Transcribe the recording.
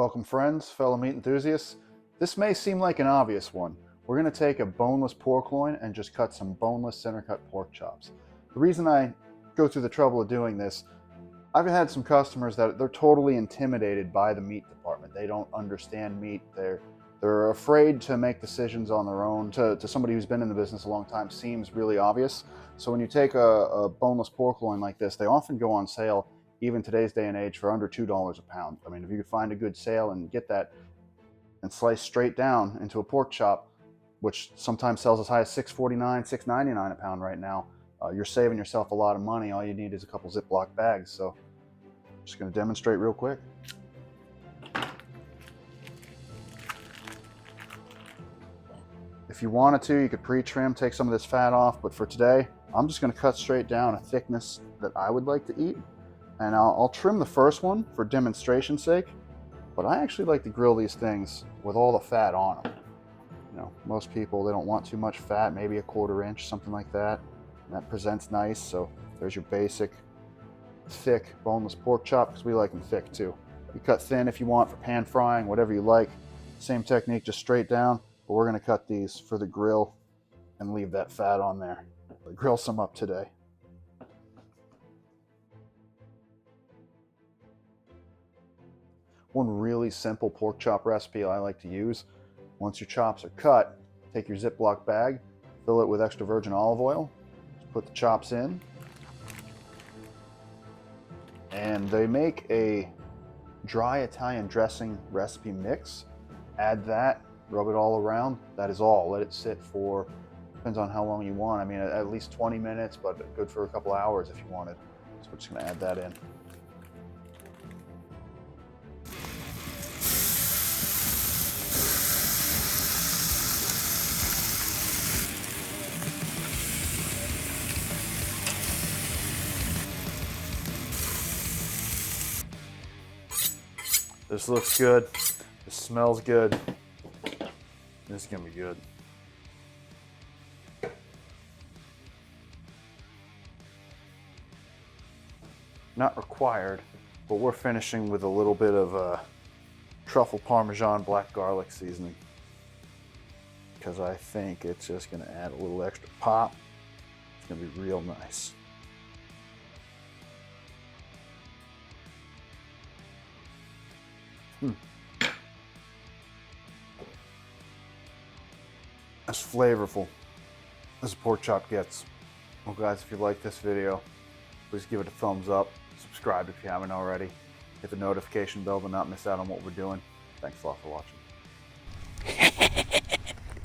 Welcome friends, fellow meat enthusiasts. This may seem like an obvious one. We're going to take a boneless pork loin and just cut some boneless center cut pork chops. The reason I go through the trouble of doing this, I've had some customers that they're totally intimidated by the meat department. They don't understand meat. They're afraid to make decisions on their own. To somebody who's been in the business a long time, seems really obvious. So when you take a boneless pork loin like this, they often go on sale, even today's day and age, for under $2 a pound. I mean, if you could find a good sale and get that and slice straight down into a pork chop, which sometimes sells as high as $6.49, $6.99 a pound right now, you're saving yourself a lot of money. All you need is a couple Ziploc bags. So I'm just going to demonstrate real quick. If you wanted to, you could pre-trim, take some of this fat off, but for today, I'm just going to cut straight down a thickness that I would like to eat. And I'll trim the first one for demonstration's sake, but I actually like to grill these things with all the fat on them. You know, most people, they don't want too much fat, maybe a 1/4 inch, something like that. And that presents nice. So there's your basic thick boneless pork chop, because we like them thick too. You cut thin if you want for pan frying, whatever you like. Same technique, just straight down. But we're going to cut these for the grill and leave that fat on there. Grill some up today. One really simple pork chop recipe I like to use: once your chops are cut, take your Ziploc bag, fill it with extra virgin olive oil, just put the chops in, and they make a dry Italian dressing recipe mix. Add that, rub it all around. That is all. Let it sit for, depends on how long you want. I mean, at least 20 minutes, but good for a couple hours if you wanted. So we're just going to add that in. This looks good. This smells good. This is gonna be good. Not required, but we're finishing with a little bit of truffle parmesan black garlic seasoning, because I think it's just gonna add a little extra pop. It's gonna be real nice. As flavorful as a pork chop gets. Well guys, if you like this video, please give it a thumbs up. Subscribe if you haven't already. Hit the notification bell to not miss out on what we're doing. Thanks a lot for watching.